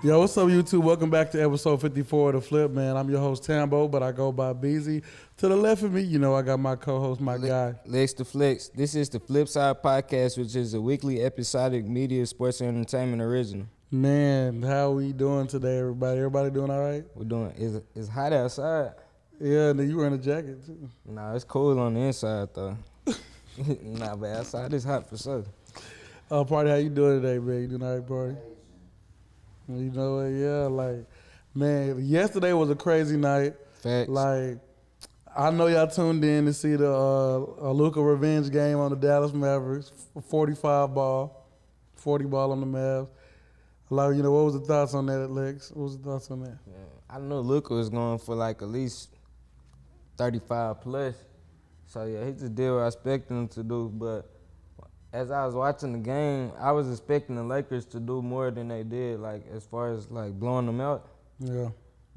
Yo, what's up, YouTube? Welcome back to episode 54 of The Flip, man. I'm your host, Tambo, but I go by Beezy. To the left of me, you know, I got my co-host, my guy. Lex the Flex. This is the Flip Side Podcast, which is a weekly episodic media, sports, and entertainment original. Man, how we doing today, everybody? Everybody doing all right? We're doing, it's hot outside. Yeah, and then you wearing a jacket, too. Nah, it's cool on the inside, though. Nah, but outside it's hot for sure. Party, how you doing today, man? You doing all right, Party? You know what? Yeah, like, man, yesterday was a crazy night. Facts. Like, I know y'all tuned in to see the Luka revenge game on the Dallas Mavericks, 45 ball, 40 ball on the Mavs. Like, you know, what was the thoughts on that, Lex? What was the thoughts on that? Yeah, I knew Luka was going for like at least 35 plus. So, yeah, he just did what I expected him to do, but as I was watching the game, I was expecting the Lakers to do more than they did, like as far as like blowing them out. Yeah.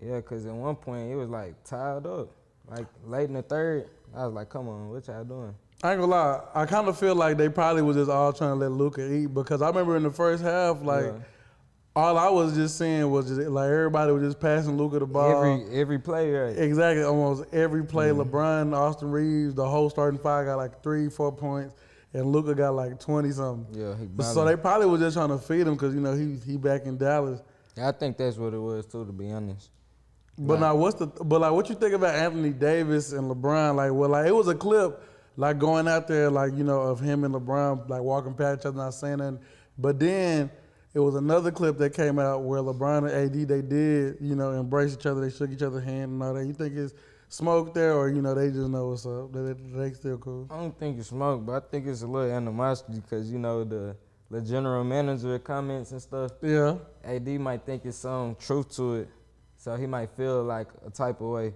Yeah, because at one point it was like tied up. Like late in the third, I was like, come on, what y'all doing? I ain't gonna lie, I kind of feel like they probably was just all trying to let Luka eat because I remember in the first half, like, all I was just seeing was just like everybody was just passing Luka the ball. Every play, right? Exactly, almost every play. LeBron, Austin Reeves, the whole starting five got like 3-4 points. And Luka got like 20-something. Yeah, so they probably was just trying to feed him because, you know, he back in Dallas. Yeah, I think that's what it was too, to be honest. But now what you think about Anthony Davis and LeBron? Like, well, like it was a clip like going out there, like, you know, of him and LeBron like walking past each other, not saying nothing. But then it was another clip that came out where LeBron and AD, they did, you know, embrace each other, they shook each other's hand and all that. You think it's smoke there, or, you know, they just know what's up? They still cool? I don't think it's smoke, but I think it's a little animosity because, you know, the general manager comments and stuff. Yeah. AD might think it's some truth to it, so he might feel like a type of way.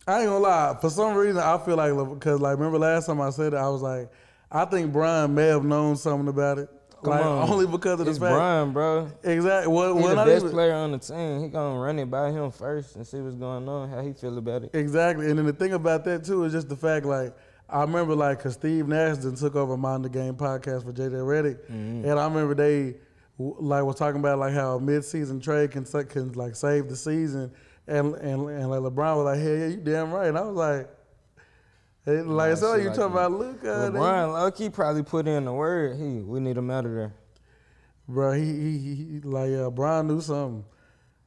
I ain't gonna lie. For some reason, I feel like, because, like, remember last time I said it, I was like, I think Brian may have known something about it. Only because of the it's fact. Brian, bro. Exactly. He's the best player on the team. He gonna run it by him first and see what's going on, how he feel about it. Exactly. And then the thing about that too is just the fact, like, I remember, like, cause Steve Nash took over Mind the Game podcast for JJ Redick, and I remember they like was talking about like how a mid-season trade can like save the season, and like LeBron was like, "Hey, yeah, you damn right." And I was like. Like, so you talking about Luka? LeBron, low-key probably put in the word, we need him out of there. Bro, he like, Brian knew something.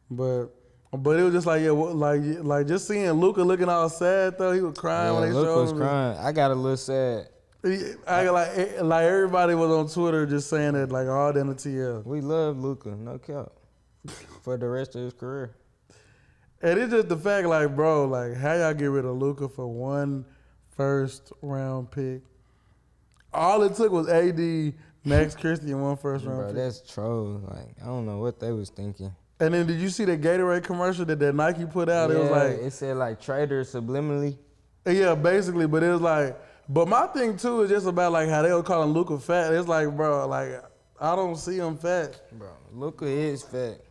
But it was just like, like just seeing Luka looking all sad, though. He was crying when they showed him. Luka was crying. I got a little sad. Like everybody was on Twitter just saying that, like, all down the TL. We love Luka, no cap, for the rest of his career. And it's just the fact, like, bro, like, how y'all get rid of Luka for one first round pick? All it took was AD, Max Christie, and one first round pick. Bro, that's troll. Like, I don't know what they was thinking. And then did you see the Gatorade commercial that Nike put out? Yeah, it was like, it said like trader subliminally. Yeah, basically, but it was like, but my thing too is just about like how they were calling Luka fat. It's like, bro, like, I don't see him fat. Bro, Luka is fat.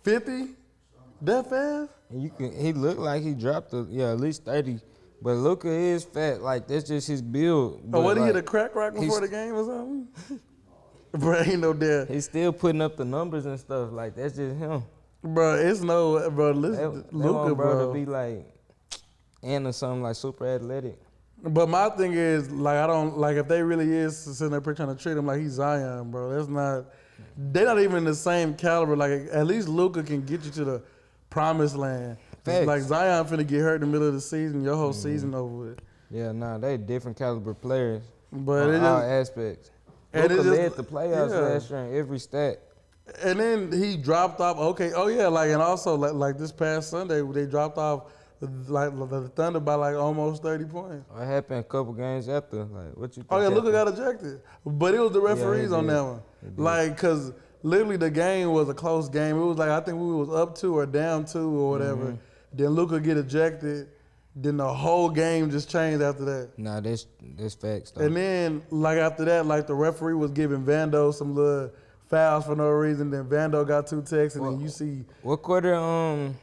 50? That fast? And he looked like he dropped at least 30. But Luka is fat. Like, that's just his build. Oh, what, he hit a crack rock before the game or something? Bro, ain't no damn. He's still putting up the numbers and stuff. Like, that's just him. Bro, it's no, bro, listen, Luka, bro, to be like, or something like super athletic. But my thing is, like, I don't, like, if they really is sitting there trying to treat him like he's Zion, bro, that's not, they're not even the same caliber. Like, at least Luka can get you to the promised land. Like, Zion finna get hurt in the middle of the season, your whole season over with. Yeah, they different caliber players. But on all aspects. Luka led the playoffs last year in every stat. And then he dropped off. Okay, oh yeah, like, and also like this past Sunday they dropped off like the Thunder by like almost 30 points. What happened a couple games after? Like, what you think? Oh yeah, Luka got ejected, but it was the referees on that one. Like, cause literally the game was a close game. It was like, I think we was up 2 or down 2 or whatever. Then Luka get ejected. Then the whole game just changed after that. Nah, that's facts though. And then like after that, like the referee was giving Vando some little fouls for no reason. Then Vando got 2 texts, and then you see what quarter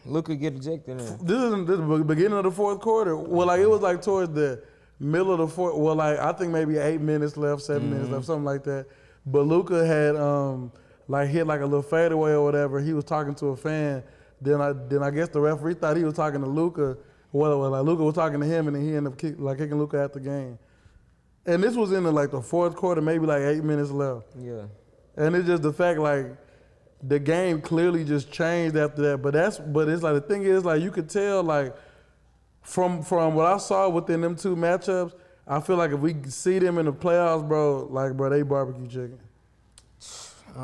Luka get ejected in? This is the beginning of the fourth quarter. Well, like it was like towards the middle of the fourth. Well, like I think maybe 8 minutes left, 7 minutes left, something like that. But Luka had like hit like a little fadeaway or whatever. He was talking to a fan. Then I guess the referee thought he was talking to Luka. Well, like Luka was talking to him, and then he ended up kicking Luka out the game. And this was in the fourth quarter, maybe like 8 minutes left. Yeah. And it's just the fact like the game clearly just changed after that. But it's like the thing is like you could tell like from what I saw within them two matchups, I feel like if we see them in the playoffs, bro, they barbecue chicken.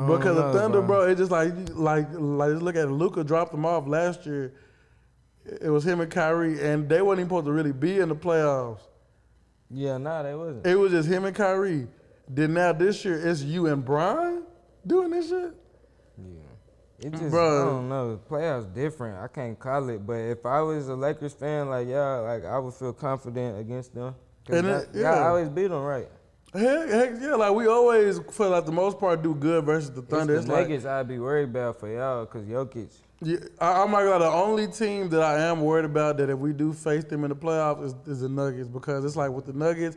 Because the Thunder, bro, it's just like just look at it. Luka dropped them off last year. It was him and Kyrie, and they weren't even supposed to really be in the playoffs. Yeah, nah, they wasn't. It was just him and Kyrie. Then now this year, it's you and Brian doing this shit? Yeah. It just, I don't know. Playoffs different. I can't call it. But if I was a Lakers fan, like I would feel confident against them. Because I always beat them, right? Heck yeah, like we always, for like the most part, do good versus the Thunder. It's the Nuggets I'd be worried about for y'all because Jokic. Yeah, I'm not gonna lie, the only team that I am worried about that if we do face them in the playoffs is the Nuggets, because it's like with the Nuggets,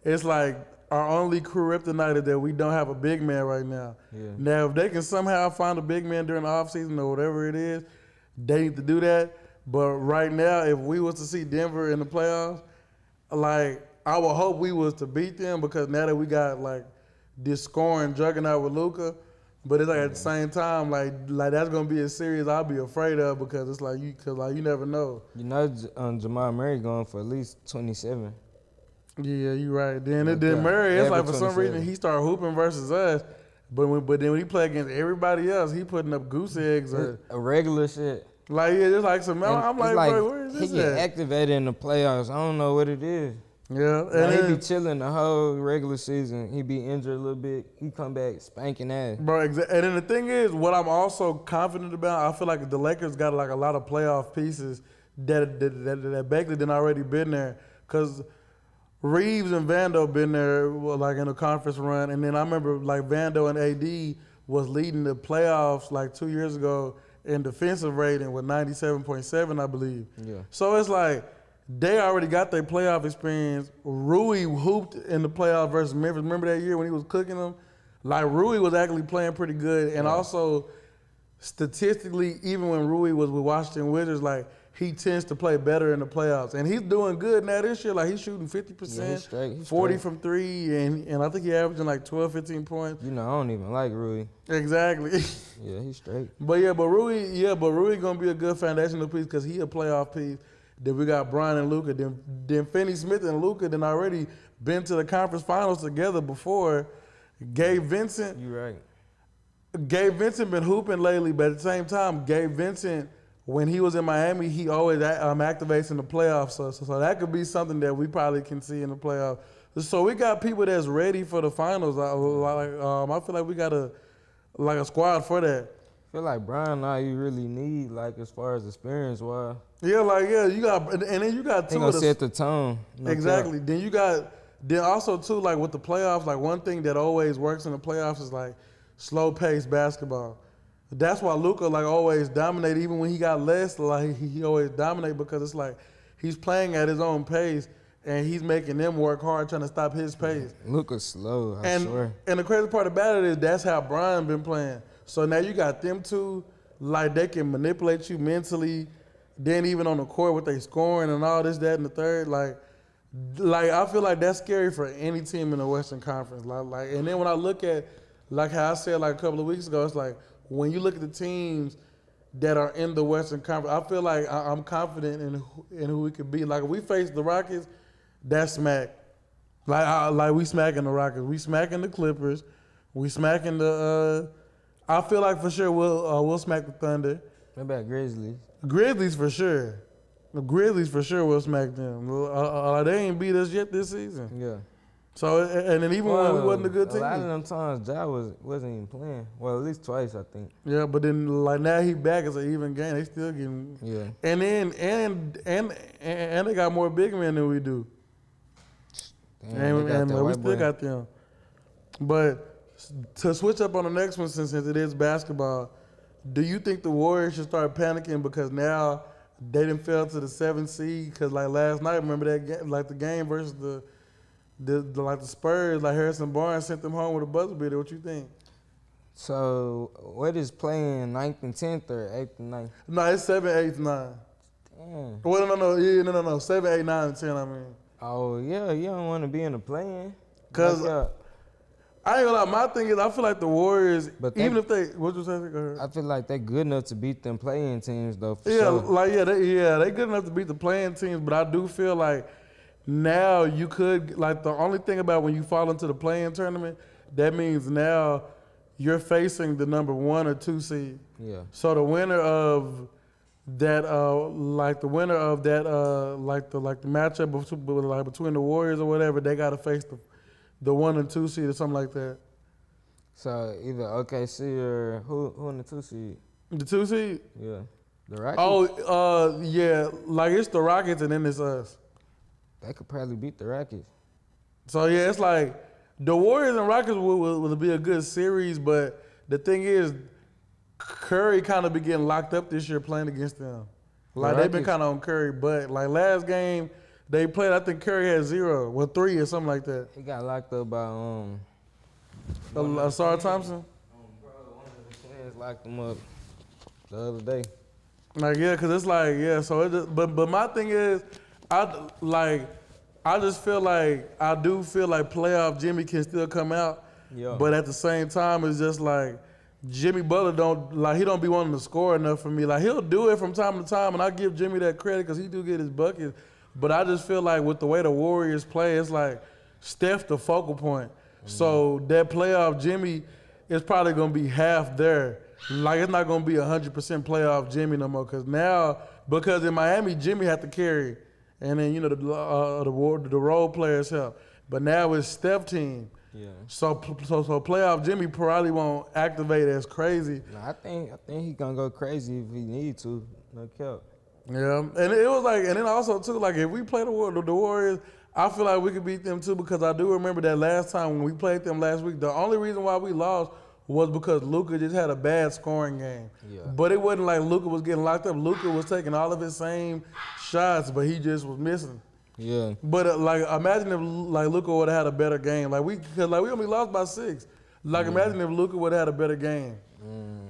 it's like our only kryptonite is that we don't have a big man right now. Yeah. Now, if they can somehow find a big man during the offseason or whatever it is, they need to do that. But right now, if we was to see Denver in the playoffs, like I would hope we was to beat them, because now that we got like this scoring juggernaut with Luka, but it's like at the same time, like that's gonna be a series I'll be afraid of, because it's like you never know. You know, Jamal Murray going for at least 27. Yeah, you right. Then Murray, it's like for some reason he started hooping versus us, but then when he play against everybody else, he putting up goose eggs or a regular shit. Like yeah, just like some. I'm like, bro, where is this he get activated in the playoffs. I don't know what it is. Yeah, and he be chilling the whole regular season. He be injured a little bit. He come back spanking ass. Bro, exactly. And then the thing is, what I'm also confident about, I feel like the Lakers got like a lot of playoff pieces that basically done already been there. Because Reeves and Vando been there like in a conference run. And then I remember like Vando and AD was leading the playoffs like 2 years ago in defensive rating with 97.7, I believe. Yeah. So it's like, they already got their playoff experience. Rui hooped in the playoff versus Memphis. Remember that year when he was cooking them? Like, Rui was actually playing pretty good. And also, statistically, even when Rui was with Washington Wizards, like, he tends to play better in the playoffs. And he's doing good now this year. Like, he's shooting 50%, he's 40 from three, and I think he's averaging like 12, 15 points. You know, I don't even like Rui. Exactly. Yeah, he's straight. But Rui going to be a good foundational piece because he a playoff piece. Then we got Brian and Luka. Then Finney Smith and Luka then already been to the conference finals together before. Gabe Vincent. You right. Gabe Vincent been hooping lately, but at the same time, Gabe Vincent, when he was in Miami, he always activates in the playoffs. So that could be something that we probably can see in the playoffs. So we got people that's ready for the finals. I feel like we got a squad for that. I feel like Brian now you really need, like, as far as experience wise. Yeah, you got, and then you got two of the set the tone. Exactly. Then also too, like with the playoffs, like one thing that always works in the playoffs is like slow paced basketball. That's why Luka like always dominated, even when he got less. Like he always dominated because it's like he's playing at his own pace and he's making them work hard trying to stop his pace. Luka's slow, I swear. And the crazy part about it is that's how Brian been playing. So now you got them two, like they can manipulate you mentally. Then even on the court with they scoring and all this, that, and the third, like I feel like that's scary for any team in the Western Conference. Like, and then when I look at, like how I said like a couple of weeks ago, it's like when you look at the teams that are in the Western Conference, I feel like I'm confident in who we could be. Like if we face the Rockets, that's smack. Like we smacking the Rockets, we smacking the Clippers, we smacking the. I feel like for sure we'll smack the Thunder. What about Grizzlies? Grizzlies for sure. The Grizzlies for sure will smack them. They ain't beat us yet this season. Yeah. So and then even when we wasn't a good team. A lot of them times Ja wasn't even playing. Well, at least twice I think. Yeah, but then like now he back as an even game. They still getting. Yeah. And then and they got more big men than we do. Damn, and we still got them. But to switch up on the next one, since it is basketball, do you think the Warriors should start panicking because now they didn't fell to the 7th seed? Because like last night, remember that game, like the game versus the Spurs, like Harrison Barnes sent them home with a buzzer beater. What you think? So what is playing 9th and 10th or 8th and 9th? No, it's 7, 8, 9. Damn. Well, no. 7, 8, 9, and 10. I mean, Oh yeah, you don't want to be in the play-in. cause I ain't gonna lie. My thing is, I feel like the Warriors, But even if they, what you say? Go ahead. I feel like they're good enough to beat them play-in teams though. For Yeah, sure. they good enough to beat the playing teams, but I do feel like now you could, like, the only thing about when you fall into the playing tournament, that means now you're facing the number 1 or 2 seed. Yeah. So the winner of that, like the matchup between the Warriors or whatever, they got to face the 1 and 2 seed or something like that. So either OKC or who in the 2 seed? The 2 seed? Yeah. The Rockets. Oh, yeah, like it's the Rockets and then it's us. They could probably beat the Rockets. So yeah, it's like the Warriors and Rockets will be a good series, but the thing is, Curry kind of been getting locked up this year playing against them. Like they've been kind of on Curry, but like last game they played, I think Curry had 0, 3 or something like that. He got locked up by Sarah Thompson. Bro, one of the fans locked him up the other day. Like yeah, cause it's like yeah. So it just, but my thing is, I just feel like I do feel like playoff Jimmy can still come out. Yeah. But at the same time, it's just like Jimmy Butler don't be wanting to score enough for me. Like he'll do it from time to time, and I give Jimmy that credit because he do get his buckets. But I just feel like with the way the Warriors play, it's like Steph the focal point. Mm-hmm. So that playoff Jimmy is probably gonna be half there. Like it's not gonna be 100% playoff Jimmy no more. Because in Miami Jimmy had to carry, and then the role players help. But now it's Steph team. Yeah. So playoff Jimmy probably won't activate as crazy. No, I think he gonna go crazy if he need to. No cap. Yeah, and it was like, and then also too, like if we play the Warriors, I feel like we could beat them too because I do remember that last time when we played them last week. The only reason why we lost was because Luka just had a bad scoring game. Yeah. But it wasn't like Luka was getting locked up. Luka was taking all of his same shots, but he just was missing. Yeah. But like, imagine if like Luka would have had a better game. Cause we only lost by 6. Like imagine if Luka would have had a better game.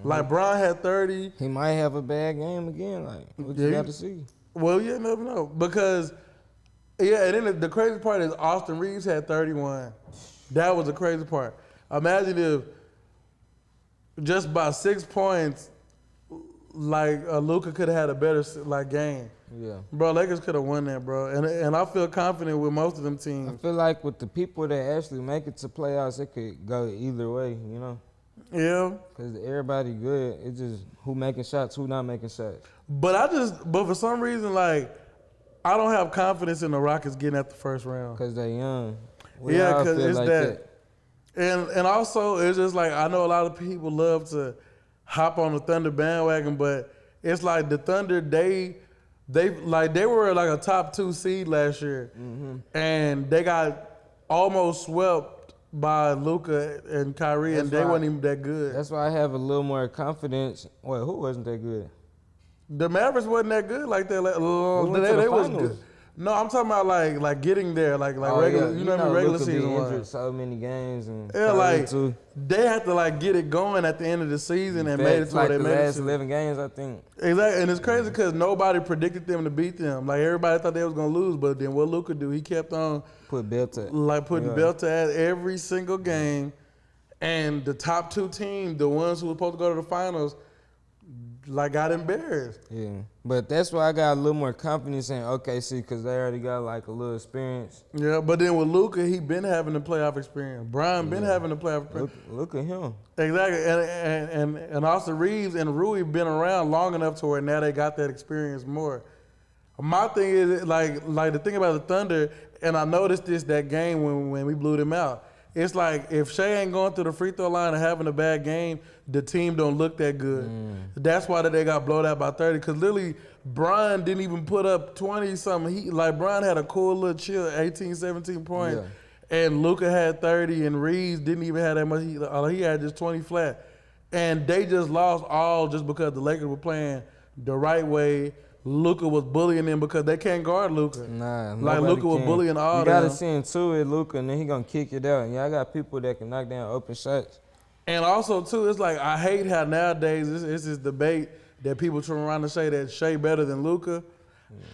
Like Bron had 30. He might have a bad game again. Like what you got to see. Well, you never know because and then the crazy part is Austin Reeves had 31. That was the crazy part. Imagine if just by 6 points, like Luka could have had a better game. Yeah. Bro, Lakers could have won that, bro. And I feel confident with most of them teams. I feel like with the people that actually make it to playoffs, it could go either way, you know? Yeah. Because everybody good. It's just who making shots, who not making shots. But for some reason, like, I don't have confidence in the Rockets getting at the first round. Because they young. Yeah, because it's like that. And also, it's just like, I know a lot of people love to hop on the Thunder bandwagon, but it's like the Thunder, they were like a top 2 seed last year, and they got almost swept by Luka and Kyrie, and they weren't even that good. That's why I have a little more confidence. Wait, who wasn't that good? The Mavericks wasn't that good like that. They was good. No, I'm talking about like getting there, like regular, yeah. you know, regular Luka season be was. injured so many games and Yeah, like too. they had to like get it going at the end of the season and made it to like where they the made last it. 11 games, I think. Exactly, and it's crazy because nobody predicted them to beat them. Like everybody thought they was gonna lose, but then what Luka do? He kept on putting belt to add every single game, and the top 2 teams, the ones who were supposed to go to the finals, like got embarrassed. Yeah, but that's why I got a little more confidence in OKC because they already got like a little experience. Yeah, but then with Luka, he been having the playoff experience. Brian been having the playoff experience. Look at him. Exactly, and Austin Reeves and Rui been around long enough to where now they got that experience more. My thing is like the thing about the Thunder, and I noticed that game when we blew them out. It's like if Shea ain't going through the free throw line and having a bad game, the team don't look that good. That's why they got blowed out by 30. Because literally, Brian didn't even put up 20-something. Brian had a cool little chill, 18, 17 points. Yeah. And Luka had 30, and Reeves didn't even have that much. He had just 20 flat. And they just lost all just because the Lakers were playing the right way. Luka was bullying them because they can't guard Luka. Nah, like Luka was bullying all you them. You gotta see him to it, Luka, and then he gonna kick it out. And I got people that can knock down open shots. And also too, it's like I hate how nowadays it's this debate that people turn around and say that Shea better than Luka.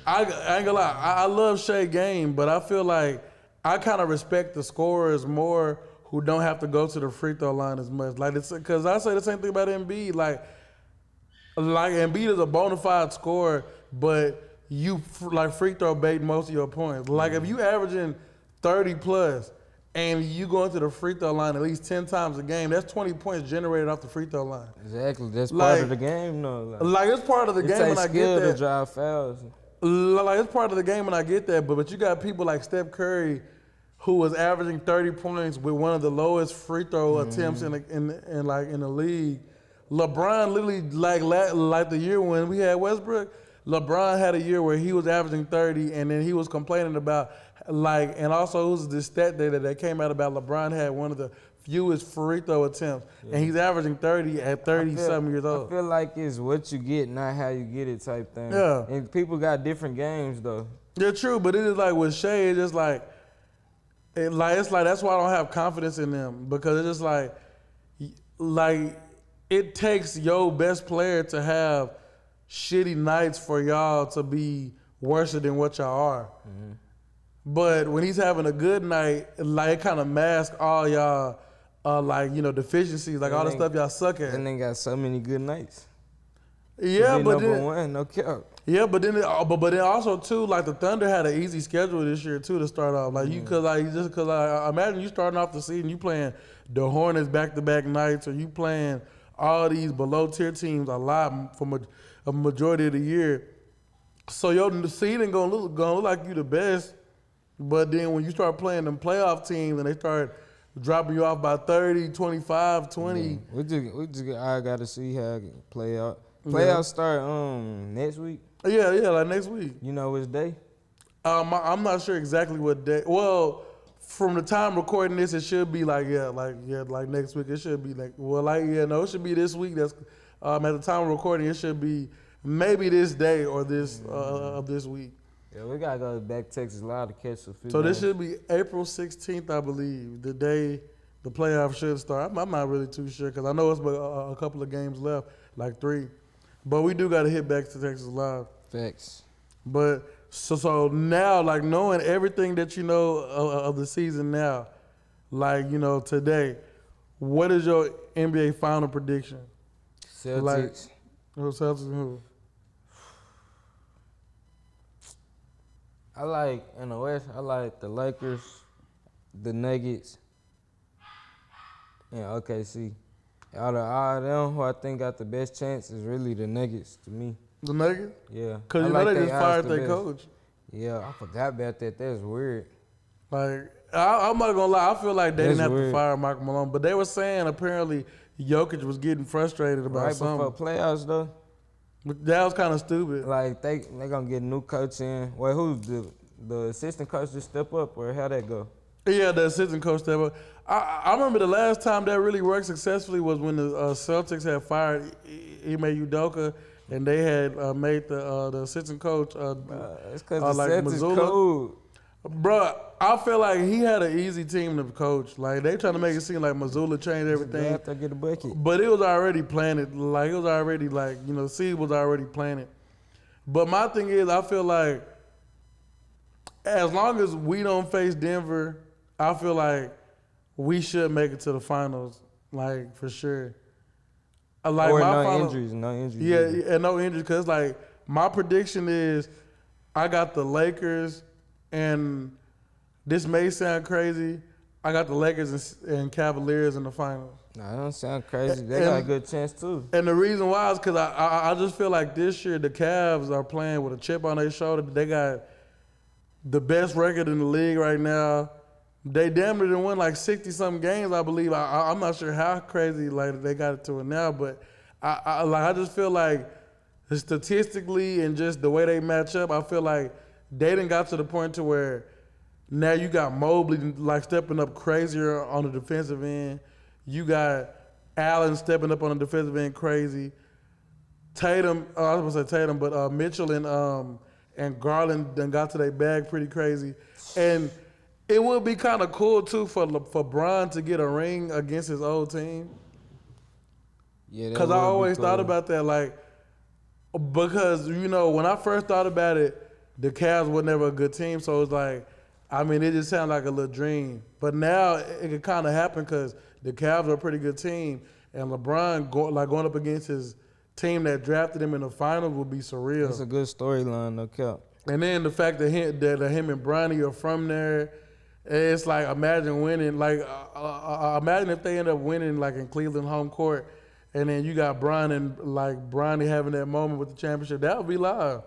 I ain't gonna lie, I love Shea game, but I feel like I kind of respect the scorers more who don't have to go to the free throw line as much. Like it's because I say the same thing about Embiid. Like Embiid is a bona fide scorer, but you like free throw bait most of your points. Like if you averaging 30 plus and you go into the free throw line at least 10 times a game, that's 20 points generated off the free throw line. Exactly. That's part of the game, though. Like it's part of the game when I get that. It takes skill to drive fouls. Like it's part of the game when I get that, but you got people like Steph Curry, who was averaging 30 points with one of the lowest free throw attempts in the league. LeBron literally like the year when we had Westbrook, LeBron had a year where he was averaging 30, and then he was complaining about and also it was this stat data that came out about LeBron had one of the fewest free throw attempts, and he's averaging 30 at 30-something years old. I feel like it's what you get, not how you get it type thing. Yeah. And people got different games, though. Yeah, true, but it is like with Shea, it's just like, it's like that's why I don't have confidence in them, because it's just like it takes your best player to have shitty nights for y'all to be worse than what y'all are. Mm-hmm. But when he's having a good night, like it kind of masks all y'all deficiencies, like all the stuff y'all suck at. And they got so many good nights. Yeah, but number then, one, no cap. Yeah, but then also too, like the Thunder had an easy schedule this year too to start off. Like because imagine you starting off the season, you playing the Hornets back-to-back nights, or you playing all these below tier teams a lot for a majority of the year. So your seeding gonna look like you the best. But then when you start playing them playoff teams and they start dropping you off by 30, 25, 20. Yeah. I got to see how it play out. Playoffs start next week? Yeah, like next week. You know which day? I'm not sure exactly what day. Well, from the time recording this, it should be like next week. It should be it should be this week. That's at the time of recording, it should be maybe this day or this of this week. Yeah, we gotta go back to Texas Live to catch a few. So this should be April 16th, I believe, the day the playoffs should start. I'm not really too sure because I know it's a couple of games left, like 3. But we do got to hit back to Texas Live. Facts. But so now, like knowing everything that you know of the season now, like today, what is your NBA final prediction? Celtics. Celtics and who? I like in the West. I like the Lakers, the Nuggets, and OKC. Out of all of them, who I think got the best chance is really the Nuggets to me. The Nuggets? Yeah. Because they just fired their coach. Yeah, I forgot about that. That's weird. Like, I'm not going to lie. I feel like they didn't have weird. to fire Michael Malone. But they were saying apparently Jokic was getting frustrated about something. Right before playoffs, though. But that was kind of stupid. Like, they going to get a new coach in. Well, who's the assistant coach just step up, or how'd that go? Yeah, the assistant coach step up. I remember the last time that really worked successfully was when the Celtics had fired Ime Udoka, and they had made the assistant coach it's because the Celtics cold. Bro, I feel like he had an easy team to coach. Like, they trying to make it seem like Mazzulla changed everything. Have to get a bucket. But it was already planted. Like, it was already seed was already planted. But my thing is, I feel like as long as we don't face Denver, I feel like we should make it to the finals, like, for sure. Like, or no injuries. Yeah, and no injuries. Because, like, my prediction is I got the Lakers, and this may sound crazy, I got the Lakers and Cavaliers in the finals. Nah, that don't sound crazy. They got a good chance, too. And the reason why is because I just feel like this year the Cavs are playing with a chip on their shoulder. They got the best record in the league right now. They damn near won like 60-something games, I believe. I'm not sure how crazy like they got it to it now, but I just feel like statistically and just the way they match up, I feel like they done got to the point to where now you got Mobley like stepping up crazier on the defensive end. You got Allen stepping up on the defensive end crazy. Tatum, I was gonna say Tatum, but Mitchell and Garland done got to their bag pretty crazy. And it would be kind of cool too for Bron to get a ring against his old team. Yeah, that Because I would be always thought cool. about that, like, because, you know, when I first thought about it, the Cavs were never a good team. So it's like, I mean, it just sounded like a little dream. But now it could kind of happen because the Cavs are a pretty good team. And LeBron going up against his team that drafted him in the finals would be surreal. That's a good storyline, no cap. And then the fact that him and Bronny are from there, it's like imagine winning. Like imagine if they end up winning like in Cleveland home court, and then you got Bron and like Bronny having that moment with the championship. That would be live.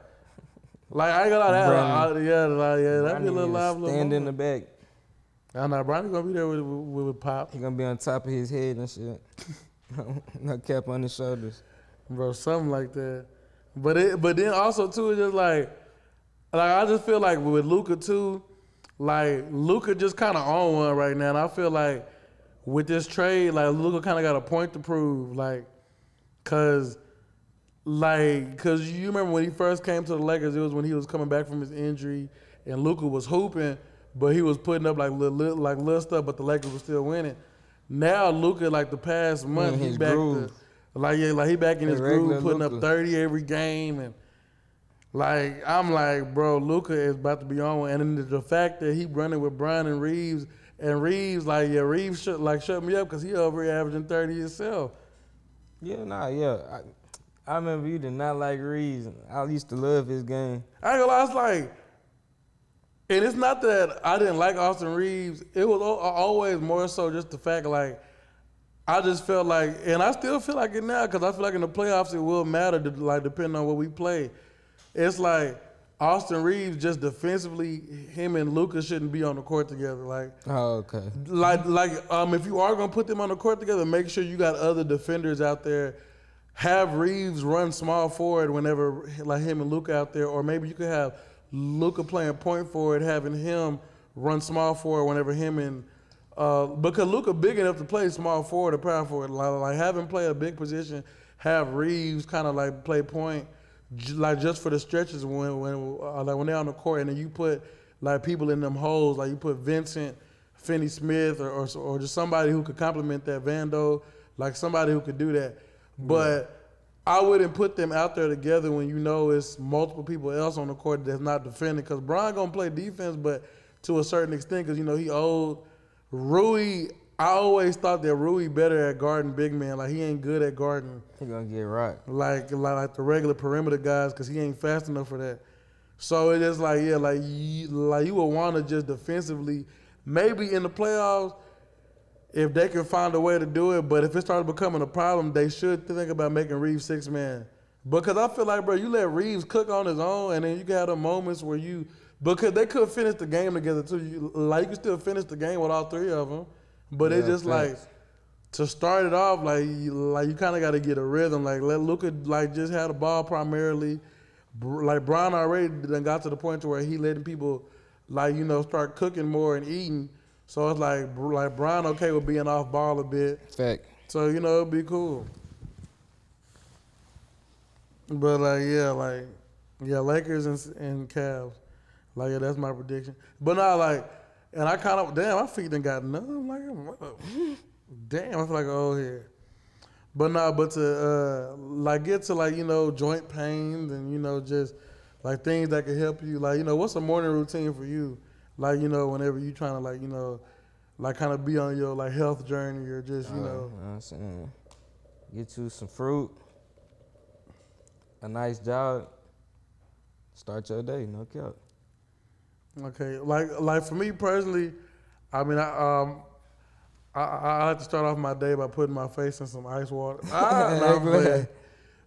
Like I ain't gonna lie, that'd be a little live. Stand in the back. I know Bronny gonna be there with Pop. He gonna be on top of his head and shit. No cap on his shoulders. Bro, something like that. But then also too, it's just like I just feel like with Luka too, like Luka just kind of on one right now, and I feel like with this trade, like Luka kind of got a point to prove, like, cause you remember when he first came to the Lakers, it was when he was coming back from his injury, and Luka was hooping, but he was putting up like little stuff, but the Lakers were still winning. Now Luka, like the past month, he back to he back in his groove, putting up 30 every game, and like I'm like, bro, Luka is about to be on one. And then the fact that he running with Brian and Reeves Reeves shut me up because he over here averaging 30 himself. Yeah. I remember you did not like Reeves. I used to love his game. I ain't gonna lie, it's like, and it's not that I didn't like Austin Reeves. It was always more so just the fact, like, I just felt like, and I still feel like it now, because I feel like in the playoffs it will matter, depending on what we play. It's like Austin Reeves just defensively, him and Luka shouldn't be on the court together. Like, oh, okay. If you are gonna put them on the court together, make sure you got other defenders out there. Have Reeves run small forward whenever like him and Luka out there, or maybe you could have Luka playing point forward, having him run small forward whenever him and because Luka big enough to play small forward or power forward. Like have him play a big position, have Reeves kind of like play point, like just for the stretches when they're on the court, and then you put like people in them holes, like you put Vincent, Finney Smith, or just somebody who could complement that, Vando, like somebody who could do that. But I wouldn't put them out there together when you know it's multiple people else on the court that's not defending. Because Brian gonna play defense, but to a certain extent, because you know he old. Rui, I always thought that Rui better at guarding big men. Like he ain't good at guarding. He gonna get right. Like the regular perimeter guys, because he ain't fast enough for that. So it's just like you would want to just defensively, maybe in the playoffs, if they can find a way to do it. But if it starts becoming a problem, they should think about making Reeves 6-man. Because I feel like, bro, you let Reeves cook on his own, and then you got the moments where because they could finish the game together too. You can still finish the game with all three of them. But it's just like, to start it off, you kind of got to get a rhythm. Like let Luka just have the ball primarily. Like Brian already done got to the point to where he letting people start cooking more and eating. So it's like Brian okay with being off ball a bit. Fact. So it'd be cool. But Lakers and Cavs. That's my prediction. But now and I kind of my feet done got numb. Damn, I feel like old head. But to get to joint pains and just things that can help you. What's a morning routine for you? Whenever you trying to kind of be on your health journey or just I'm saying, get you some fruit, a nice jog, start your day, no cap. Okay, for me personally, I mean I like to start off my day by putting my face in some ice water.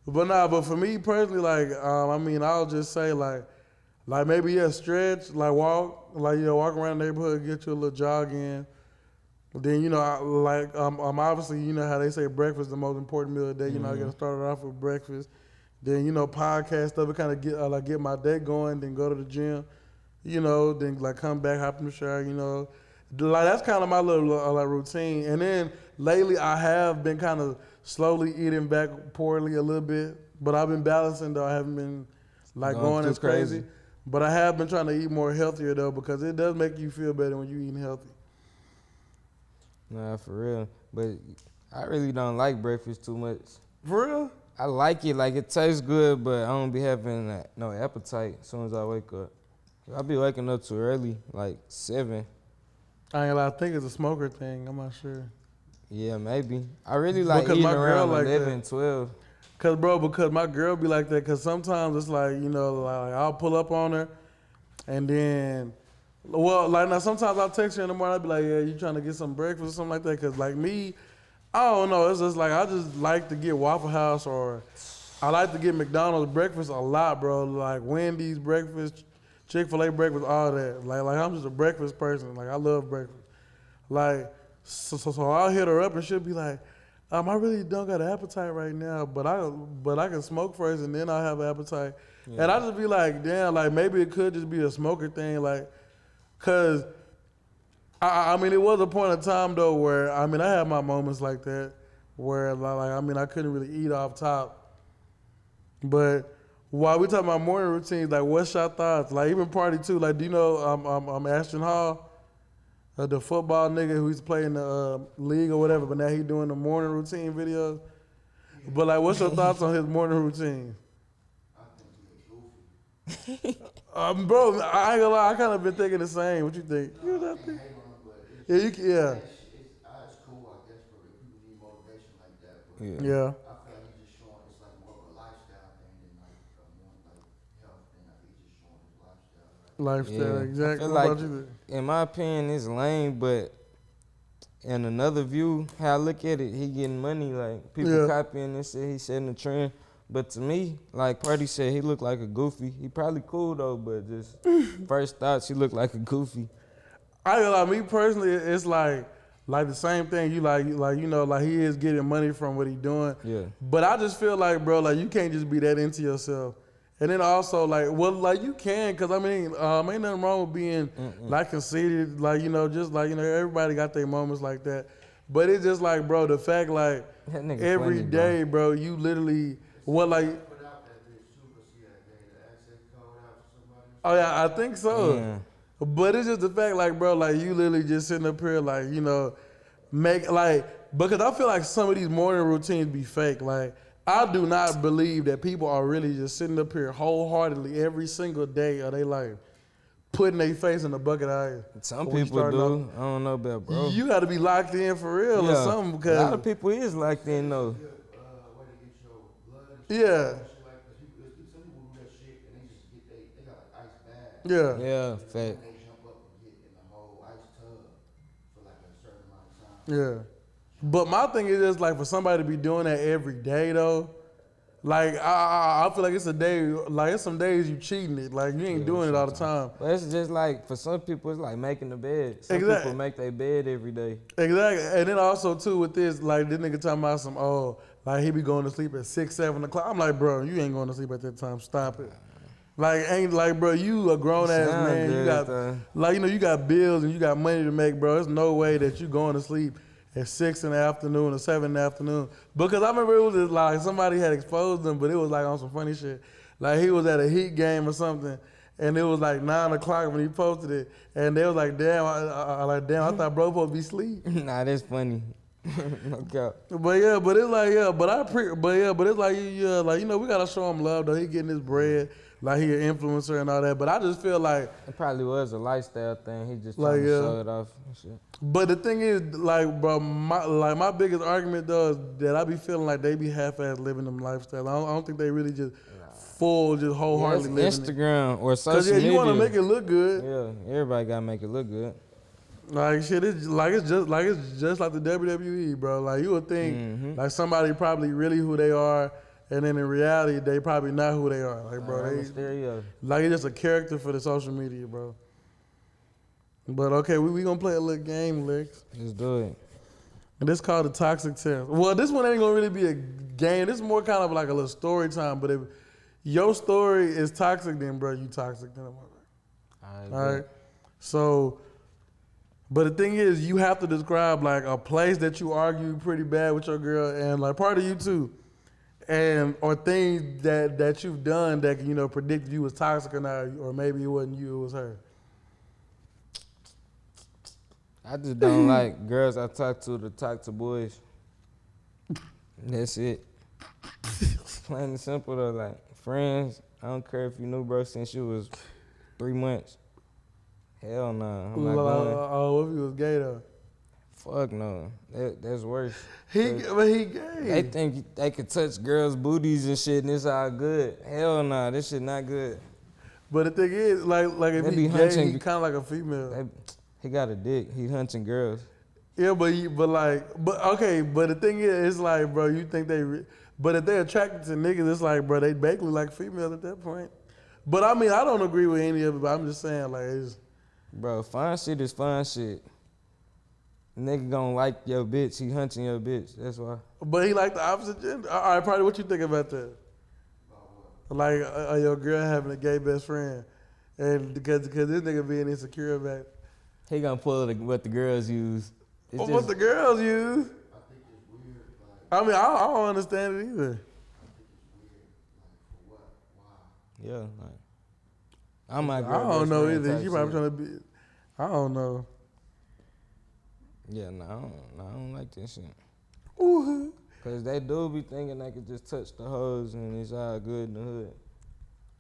But for me personally, I'll just say maybe stretch, walk, walk around the neighborhood, get you a little jog in. Then obviously how they say breakfast is the most important meal of the day. I got to start it off with breakfast. Then podcast stuff, kind of get my day going. Then go to the gym. Then come back, hop in the shower. That's kind of my little routine. And then lately I have been kind of slowly eating back poorly a little bit, but I've been balancing though. I haven't been going as crazy. But I have been trying to eat more healthier though, because it does make you feel better when you eating healthy. Nah, for real. But I really don't like breakfast too much. For real? I like it. Like, it tastes good, but I don't be having no appetite as soon as I wake up. I be waking up too early, like 7. I ain't gonna lie, I think it's a smoker thing. I'm not sure. Yeah, maybe. I really like Because eating my girl around like 11, that. 12. Because my girl be like that. Because sometimes it's like, you know, like I'll pull up on her and then, well, like now sometimes I'll text her in the morning. I'll be like, yeah, you trying to get some breakfast or something like that? Because like me, I don't know. It's just like I just like to get Waffle House or I like to get McDonald's breakfast a lot, bro. Like Wendy's breakfast, Chick-fil-A breakfast, all that. Like I'm just a breakfast person. Like I love breakfast. Like so I'll hit her up and she'll be like, I really don't got an appetite right now, but I can smoke first and then I'll have an appetite. Yeah. And I just be like, damn, like maybe it could just be a smoker thing, like, cause I mean it was a point of time though where I mean I had my moments like that where like I mean I couldn't really eat off top, but while we talking about morning routines, like what's your thoughts? Like even party too, like do you know I'm Ashton Hall? The football nigga who used to play in the league or whatever, but now he doing the morning routine videos. But like, what's your thoughts on his morning routine? Bro, I ain't gonna lie, I kind of been thinking the same. What you think? You know, yeah, you can, yeah. It's cool, I guess, for people need motivation like that. But Yeah. I feel like he's just showing it's like more of a lifestyle thing than like more like health thing. I think he's just showing his lifestyle. Right? Lifestyle, Yeah. exactly. I feel What like, about you? in my opinion, it's lame, but in another view, how I look at it, he getting money. Like, people Yeah. copying this shit, he setting the trend. But to me, like Party said, he looked like a goofy. He probably cool, though, but just first thoughts, he looked like a goofy. I ain't gonna lie, me personally, it's like the same thing. You like you know, like he is getting money from what he doing. Yeah. But I just feel like, bro, like you can't just be that into yourself. And then also, like, well, like you can, cause I mean, ain't nothing wrong with being like conceited, like you know, just like you know, everybody got their moments like that. But it's just like, bro, the fact like That nigga every funny, day, bro, you literally what like. Put out that bitch too, but see that day, the access code out to somebody. Oh yeah, I think so. Yeah. But it's just the fact, like, bro, like you literally just sitting up here, like, you know, make like because I feel like some of these morning routines be fake. Like, I do not believe that people are really just sitting up here wholeheartedly every single day of their life, putting their face in a bucket of ice. Some when we people starting do. off. I don't know about bro. You got to be locked in for real or something a lot because of people is like that, though. Where they get your blood and yeah, shit like that. Some people do that shit and they just get they got like ice baths. yeah, Yeah, fact. They jump up and get in the whole ice tub for like a certain amount of time. yeah. But my thing is just like for somebody to be doing that every day though. Like I feel like it's a day, like it's some days you cheating it, like you ain't doing it all the time. But it's just like, for some people, it's like making the bed. Some Exact- people make their bed every day. Exactly, and then also too with this, like this nigga talking about some like he be going to sleep at 6, 7 o'clock. I'm like, bro, you ain't going to sleep at that time. Stop it. Like ain't like, bro, you a grown ass Sound man. You good, got though. like you know you got bills and you got money to make, bro. There's no way that you going to sleep at 6 in the afternoon or 7 in the afternoon. Because I remember it was just like somebody had exposed him, but it was like on some funny shit. Like he was at a Heat game or something, and it was like 9 o'clock when he posted it, and they was like, damn, I thought bro supposed to be asleep. Nah, that's funny. No cap. But yeah, but it's like but it's like yeah, like you know we gotta show him love though. He getting his bread, like he an influencer and all that. But I just feel like, It probably was a lifestyle thing. He just Like, trying to yeah. show it off and shit. but the thing is, like bro, my biggest argument though is that I be feeling like they be half-ass living them lifestyles. I don't think they really just full, just Yeah, wholeheartedly living it's it. Instagram or social Cause yeah, media. you want to make it look good. Yeah, everybody gotta make it look good. Like shit, it's just like the WWE, bro. Like you would think like somebody probably really who they are, and then in reality they probably not who they are. Like bro, they Stereo. like it's just a character for the social media, bro. But okay, we gonna play a little game, Lex. Let's do it. And this called the toxic test. Well, this one ain't gonna really be a game. This is more kind of like a little story time. But if your story is toxic, then bro, you toxic. Then I'm all right. So, but the thing is, you have to describe like a place that you argue pretty bad with your girl, and like part of you too, and or things that you've done that can, you know, predict if you was toxic or not, or maybe it wasn't you, it was her. I just don't like girls I talk to boys. That's it. Plain and simple though, like friends. I don't care if you knew bro since you was 3 months. Hell no, I'm not going. Oh, if he was gay though. Fuck no, that's worse. But he gay. They think they can touch girls' booties and shit, and it's all good. Hell no, this shit not good. But the thing is, like if They he be gay, hunching- he kind of like a female. He got a dick. He hunting girls. Yeah, but the thing is, it's like, bro, you think but if they attracted to niggas, it's like, bro, they basically like females at that point. But I mean, I don't agree with any of it, but I'm just saying, like, it's, Bro, fine shit is fine shit. Nigga gonna like your bitch. He hunting your bitch. That's why. but he like the opposite gender. All right, probably what you think about that? Like your girl having a gay best friend, and because this nigga being insecure about it. He gonna pull what the girls use. It's What just, the girls use? I think it's weird, like, I mean, I don't understand it either. I think it's weird, like, for what, why? yeah, like I'm my I girl. don't best know friend either. type She probably shit. trying to be. I don't know. Yeah, no, I don't like that shit. Ooh. Cause they do be thinking they could just touch the hoes and it's all good in the hood.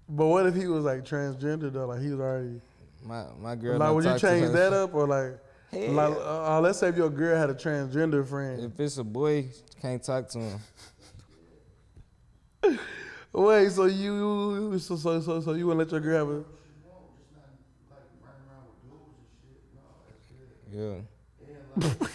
But what if he was like transgender though? Like he was already. My girl. Like don't would you talk to change her- that up or like? Hell. Like let's say if your girl had a transgender friend. If it's a boy, can't talk to him. Wait, so you wouldn't let your girl have a? She won't, just not, like, running around with dudes and shit, no, that's good. Yeah. And, like,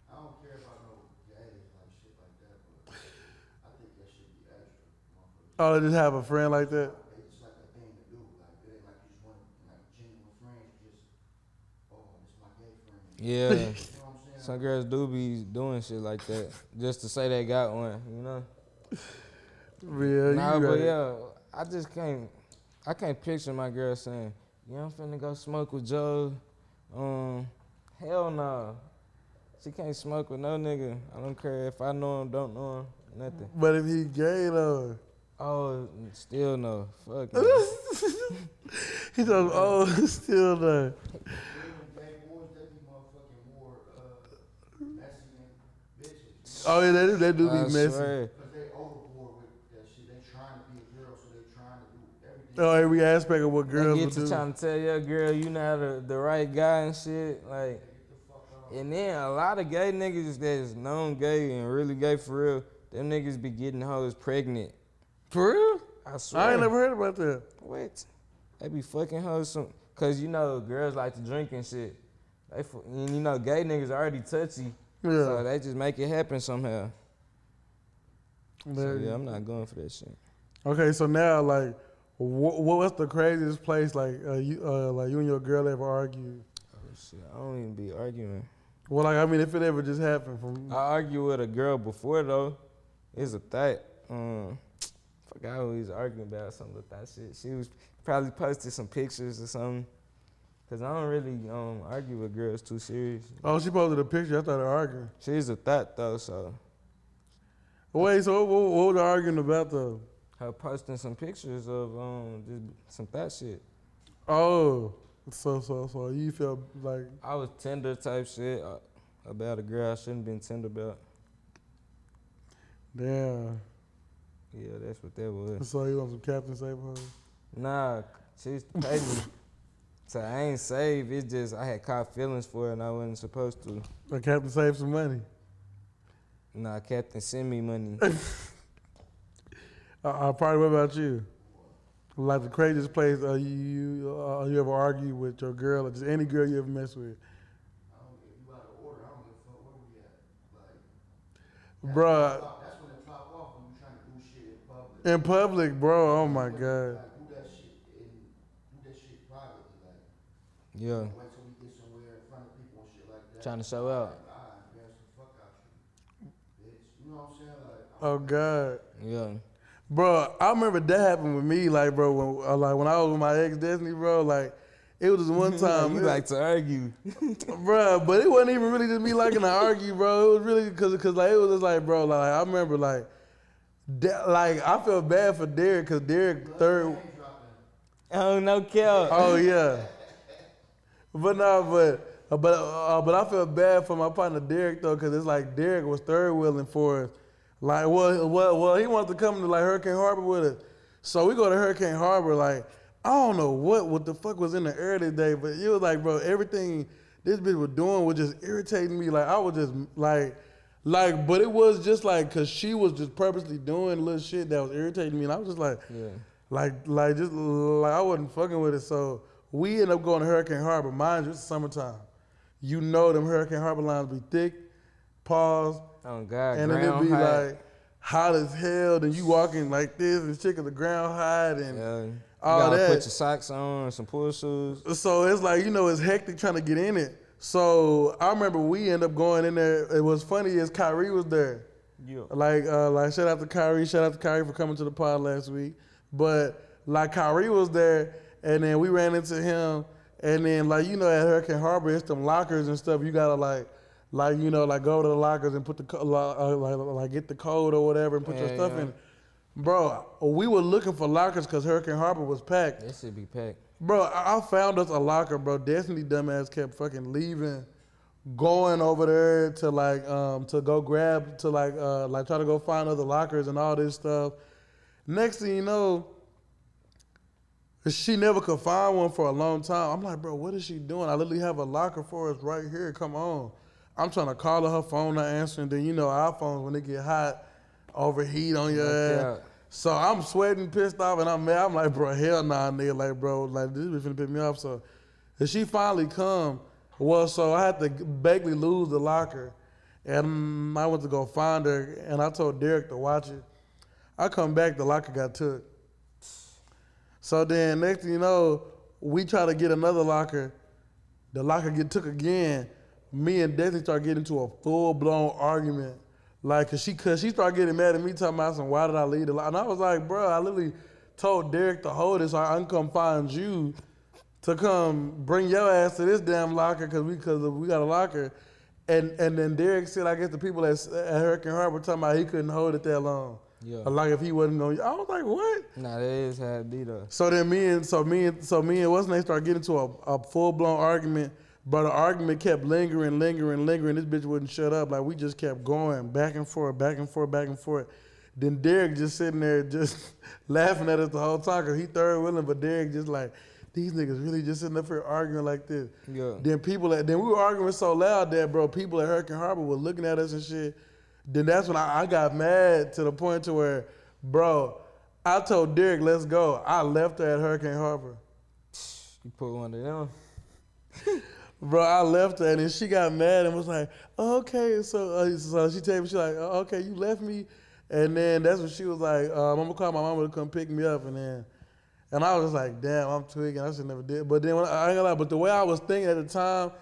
I don't care about no gays, like, shit like that, but I think that should be extra, motherfuckers. Oh, just have a friend like that. It's just like a thing to do, like, it ain't like you just want, like, genuine friends, you just, oh, this my gay friend. Yeah. You know what I'm saying? Some girls do be doing shit like that just to say they got one, you know? Yeah, Nah, you but right. yeah, I can't picture my girl saying, yeah, I'm finna go smoke with Joe. Hell no. She can't smoke with no nigga. I don't care if I know him, don't know him, nothing. But if he gay though, Oh, still no. Fuck no. he said, oh, still no. Even gay boys, they be motherfucking more, messy than bitches. Oh yeah, they do be I messy. swear. Cause they overboard with that shit, they trying to be a girl, so they trying to do everything. Oh, every aspect of what girls They would get to do. trying to tell your girl you not the right guy and shit. Like, and then a lot of gay niggas that's known gay and really gay for real, them niggas be getting hoes pregnant. For real? I swear. I ain't never heard about that. What? They be fucking hoes cause you know girls like to drink and shit. And you know gay niggas already touchy, Yeah. so they just make it happen somehow. So There you- yeah, I'm not going for that shit. Okay, so now like, what's the craziest place like you and your girl ever argued? Oh shit, I don't even be arguing. Well, like I mean, if it ever just happened from. I argued with a girl before though. It's a thought. Forgot who we was arguing about, something with that shit. She was probably posted some pictures or something. Cause I don't really argue with girls too serious. Oh, she posted a picture. I started arguing. She's a thought though, so Wait, so what were they arguing about though? her posting some pictures of just some thought shit. Oh, so you felt like I was tender type shit about a girl I shouldn't been tender about. damn. Yeah, that's what that was. So you want some Captain Save her? Nah, she used to pay me. So I ain't saved. It's just I had caught feelings for her and I wasn't supposed to. Like Captain Save some money. Nah, Captain send me money. Probably. What about you? Like the craziest place you ever argued with your girl, or just any girl you ever messed with? I don't, if you out of order, I don't give a fuck where we at. Like, Bruh, that's when it pop off when you trying to do shit in public. in public, bro. Oh my god. Like, do that shit privately. Like, Yeah, wait till we get somewhere in front of people and shit like that. trying to show out. I embarrass the fuck out you, bitch. You know what I'm saying? Like, Oh god. Yeah. Bro, I remember that happened with me, like, bro, when I was with my ex Destiny, bro, like, it was this one time, You like to argue. bro, but it wasn't even really just me liking to argue, bro. It was really because like it was just like, bro, like I remember like I felt bad for Derek because Derek third. Oh, no kill. Oh yeah, but I felt bad for my partner Derek though, because it's like Derek was third wheeling for us Like, well, he wanted to come to like Hurricane Harbor with us. So we go to Hurricane Harbor. Like, I don't know what the fuck was in the air today, but it was like, bro, everything this bitch was doing was just irritating me. Like, I was just like, but it was just like, cause she was just purposely doing little shit that was irritating me, and I was just like, Yeah. like just like I wasn't fucking with it. So we ended up going to Hurricane Harbor. Mind you, it's summertime. You know them Hurricane Harbor lines be thick. Pause. Oh God, And then it'd ground be high. like hot as hell. Then you walking like this, and shit at the ground high, and Yeah. You all gotta that. put your socks on, some pool shoes. So it's like, it's hectic trying to get in it. So I remember we end up going in there. It was funny is Kyrie was there. Yeah. Like shout out to Kyrie for coming to the pod last week. But like Kyrie was there, and then we ran into him, and then at Hurricane Harbor, it's them lockers and stuff. You gotta go to the lockers and put the get the code or whatever and put your stuff in. Bro, we were looking for lockers because Hurricane Harbor was packed. That should be packed. Bro, I found us a locker, bro. Destiny dumbass kept fucking leaving, going over there to to go grab try to go find other lockers and all this stuff. Next thing you know, she never could find one for a long time. I'm like, bro, what is she doing? I literally have a locker for us right here. Come on. I'm trying to call her phone not answering. Then our phones when they get hot, overheat on your ass. Yeah. So I'm sweating, pissed off, and I'm mad. I'm like, bro, hell nah, nigga. Like, bro, this bitch finna piss me off. So, and she finally come. Well, so I had to basically lose the locker. And I went to go find her, and I told Derek to watch it. I come back, the locker got took. So then next thing you know, we try to get another locker. The locker get took again. Me and Destiny start getting into a full-blown argument. Like, cause she started getting mad at me talking about some, why did I leave the locker? And I was like, bro, I literally told Derek to hold it so I can come find you to come bring your ass to this damn locker because we got a locker. And then Derek said, I guess the people at Hurricane Harbor talking about he couldn't hold it that long. Yeah. Like if he wasn't going, I was like, what? Nah, that is how it be though. So then me and what's name started getting into a full-blown argument. But the argument kept lingering. This bitch wouldn't shut up. Like, we just kept going back and forth. Then Derek just sitting there just laughing at us the whole time because he third wheeling, but Derek just like, these niggas really just sitting up here arguing like this. Yeah. Then we were arguing so loud that, bro, people at Hurricane Harbor were looking at us and shit. Then that's when I got mad to the point to where, bro, I told Derek, let's go. I left her at Hurricane Harbor. You put one of them. Bro, I left her and then she got mad and was like, oh, okay. So she told me, she like, oh, okay, you left me. And then that's when she was like, I'm gonna call my mama to come pick me up. And I was just like, damn, I'm tweaking. I should never did. But then I ain't gonna lie, but the way I was thinking at the time,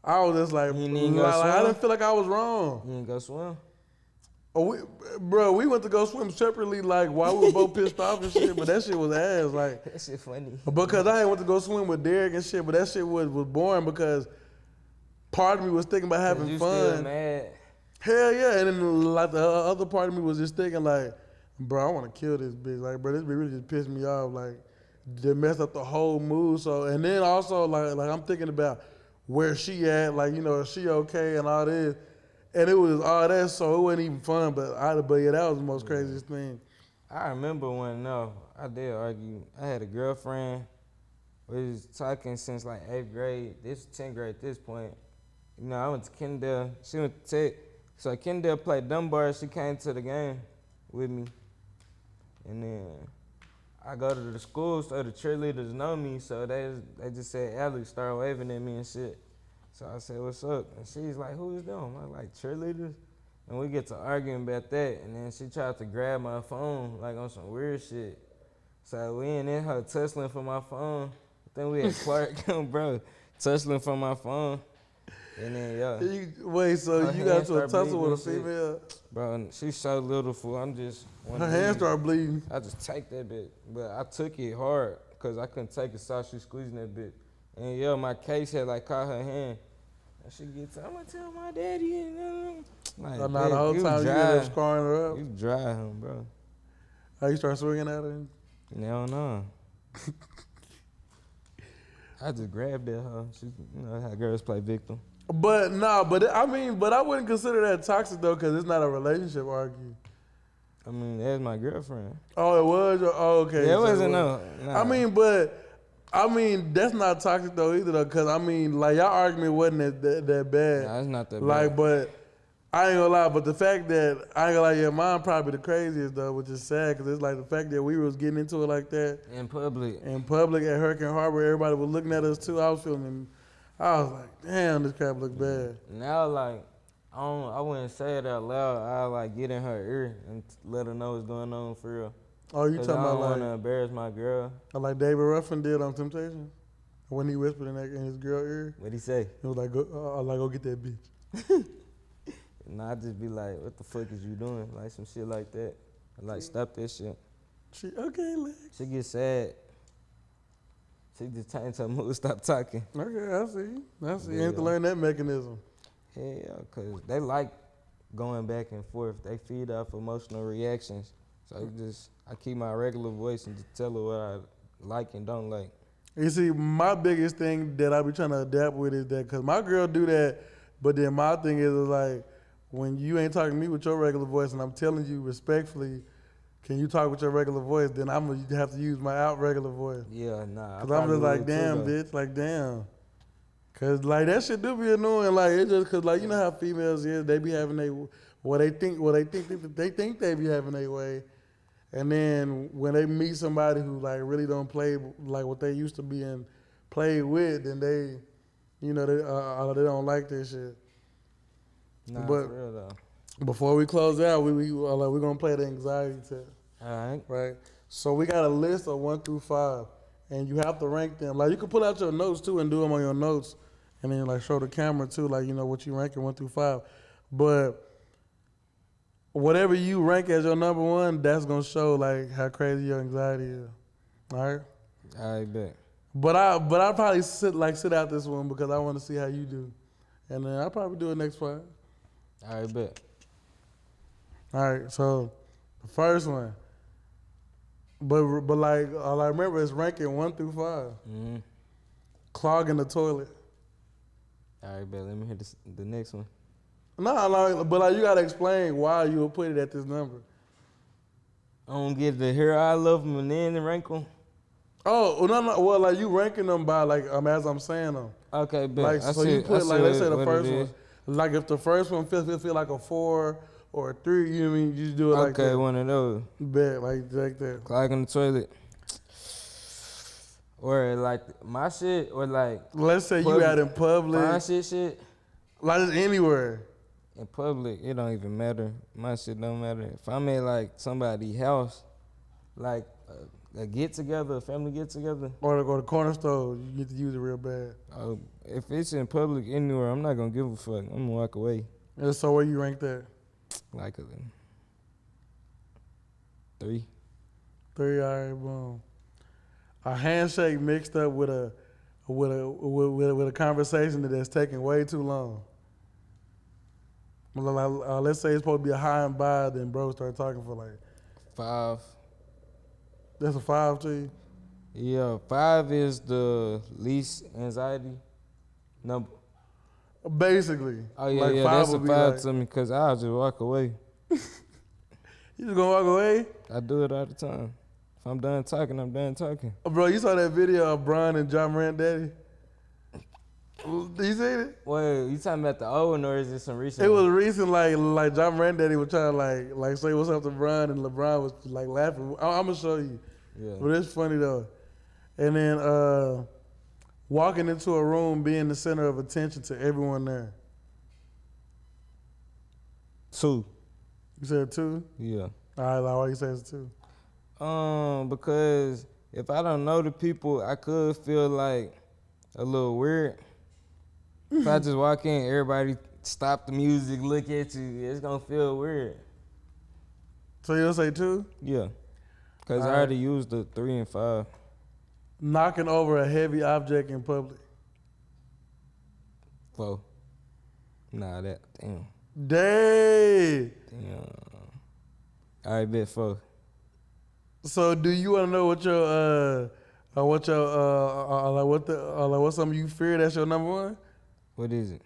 I was just like, You didn't go swim? I didn't feel like I was wrong. You didn't go swim? We went to go swim separately, like while we were both pissed off and shit. But that shit was ass, like. That shit funny. Because I ain't went to go swim with Derek and shit, but that shit was boring because part of me was thinking about having you fun. Still mad? Hell yeah, and then like the other part of me was just thinking like, bro, I want to kill this bitch. Like, bro, this bitch really just pissed me off. Like, they messed up the whole mood. So, and then also like I'm thinking about where she at, like, is she okay and all this. And it was all that, so it wasn't even fun. But yeah, that was the most craziest thing. I remember when I did argue. I had a girlfriend. We was talking since like 8th grade. This was 10th grade at this point. I went to Kendall. She went to Tech. So Kendall played Dunbar. She came to the game with me. And then I go to the school, so the cheerleaders know me. So they just said, Alex, start waving at me and shit. So I said, what's up? And she's like, who is them? I'm like, cheerleaders? And we get to arguing about that. And then she tried to grab my phone, like on some weird shit. So we in there, her tussling for my phone. I think we had Clark, bro, tussling for my phone. And then, Wait, so you got into a tussle with a female? Bro, she's so little, fool. I'm just... Her hands started bleeding. I just take that bitch. But I took it hard because I couldn't take it, so she squeezing that bitch. And my case had like caught her hand. And she gets, I'm gonna tell my daddy. Like, So now the whole time you were scarring her up? You dry him, bro. How you start swinging at her? Hell no. I just grabbed at her. She's, how girls play victim. But I wouldn't consider that toxic though, because it's not a relationship argue. I mean, that's my girlfriend. Oh, it was. Okay. Yeah, it so wasn't was. no. Nah. I mean, that's not toxic though either though, cause I mean, like y'all argument wasn't that bad. Nah, it's not that Like, bad. but I ain't gonna lie. But the fact that I ain't gonna lie, your mom probably the craziest though, which is sad, cause it's like the fact that we was getting into it like that In public. at Hurricane Harbor, everybody was looking at us too. I was like, damn, this crap look bad. Now, like, I wouldn't say it out loud. I like get in her ear and let her know what's going on for real. Oh, you 'Cause talking I don't about want to like embarrass my girl. David Ruffin did on Temptation when he whispered in his girl ear. What'd he say? He was like, go get that bitch. And I just be like, what the fuck is you doing? Like some shit like that. Like, stop that shit. Okay, Lex. She get sad. She just change her mood, stop talking. Okay, I see. You Yeah. have to learn that mechanism. Yeah, because they like going back and forth. They feed off emotional reactions. So I keep my regular voice and just tell her what I like and don't like. You see, my biggest thing that I be trying to adapt with is that, because my girl do that, but then my thing is like, when you ain't talking to me with your regular voice and I'm telling you respectfully, can you talk with your regular voice, then I'm going to have to use my out regular voice. Yeah, nah. Because I'm just like, damn, bitch, like, damn. Because, like, that shit do be annoying. Like, it's just because, like, you know how females is, they be having they think they be having their way. And then when they meet somebody who, like, really don't play, like, what they used to be and play with, then they, you know, they don't like that shit. Nah, But for real though. before we close out, we're going to play the anxiety test. All right. Right. So we got a list of 1 through 5, and you have to rank them. Like, you can pull out your notes too and do them on your notes, and then like show the camera too, like, you know, what you ranking 1 through 5. But whatever you rank as your number 1, that's gonna show like how crazy your anxiety is. All right. I bet. But I probably sit out this one because I want to see how you do, and then I'll probably do it next Friday. I bet. All right. So the first one. But like all I remember is ranking 1 through 5. Mm-hmm. Clogging the toilet. All right, bet. Let me hear the next one. No, but like you gotta explain why you would put it at this number. I don't get to hear I love them and then rank them. Oh no. Well, like you ranking them by like as I'm saying them. Okay, bet. Like I so see, you put like let's say the what first it one. is. Like if the first one feel like a 4 or a 3, you know what I mean? You just do it like that. Okay, one of those. Bet like that. Clogging the toilet. Or like my shit, or like Let's say you out in public, fine shit. like just anywhere. In public, it don't even matter. My shit don't matter. If I'm at like somebody's house, like a get together, a family get together. Or the corner store, you get to use it real bad. If it's in public anywhere, I'm not gonna give a fuck. I'm gonna walk away. And so where you rank that? Like a 3. 3, all right, boom. A handshake mixed up with a conversation that's taking way too long. Let's say it's supposed to be a hi and bye, then bro start talking for like 5. That's a 5 to you. Yeah, 5 is the least anxiety number. Basically. Oh yeah, like yeah, 5 that's a would be 5 like, to me because I'll just walk away. You just gonna walk away? I do it all the time. If I'm done talking, I'm done talking. Bro, you saw that video of Brian and John Morant daddy? You seen it? Wait, you talking about the old one or is it some recent? It was one? recent, like John Morant daddy was trying to like say what's up to Brian, and LeBron was like laughing. I'm gonna show you. Yeah. But it's funny though. And then walking into a room, being the center of attention to everyone there. 2. You said 2? Yeah. All right, like why you say it's 2? Because if I don't know the people, I could feel like a little weird. If I just walk in, everybody stop the music, look at you, it's gonna feel weird. So you'll say 2? Yeah. Because I Alright. already used the 3 and 5. Knocking over a heavy object in public. 4. Nah, that, damn. Dang. All right, bet 4. So do you want to know what's something you fear that's your number 1? What is it?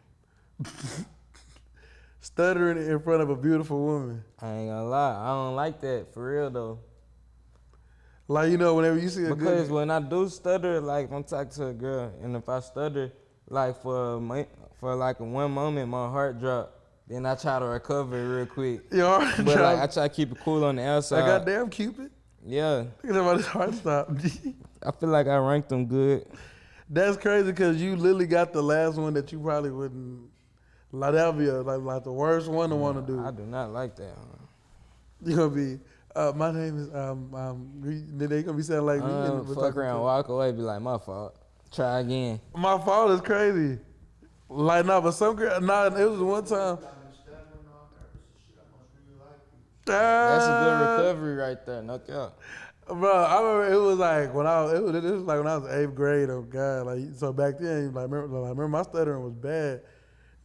stuttering in front of a beautiful woman. I ain't gonna lie, I don't like that for real though. Like, you know, whenever you see a Because good... when I do stutter, like if I'm talking to a girl, and if I stutter, like for like one moment, my heart drop. Then I try to recover it real quick. Your But heart like I drop. try to keep it cool on the Like, outside. goddamn Cupid. Yeah, Look at about his heart stop. I feel like I ranked them good. That's crazy because you literally got the last one that you probably wouldn't... Like, that would be like the worst one to want to do. I do not like that. You're going to be... my name is... they going to be saying like... Fuck around, walk away, be like, my fault. Try again. My fault is crazy. Like, no, but some girl... Nah, it was one time... That's a good recovery right there, no cap. Bro, I remember it was like when it was like when I was 8th grade. Oh God, like so back then, like remember my stuttering was bad.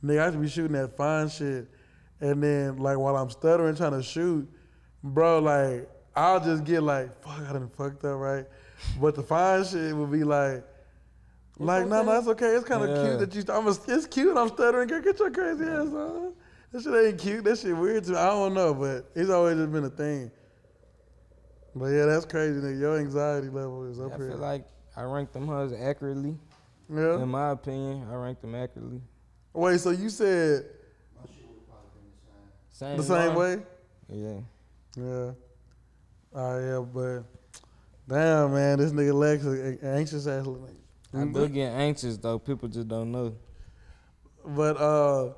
Nigga, I used to be shooting that fine shit, and then like while I'm stuttering trying to shoot, bro, like I'll just get like, fuck, I done fucked up, right? But the fine shit would be like, no, it's okay. It's kind of cute that you. It's cute. I'm stuttering. Girl, get your crazy ass on. That shit ain't cute. That shit weird to me. I don't know, but it's always just been a thing. But yeah, that's crazy, nigga. Your anxiety level is up I here. feel like I ranked them hoes accurately. Yeah. In my opinion, I ranked them accurately. Wait, so you said My shit would probably been the same. the same way? Yeah. Yeah. Yeah, but damn, man, this nigga Lex is anxious ass. I do get anxious though. People just don't know. But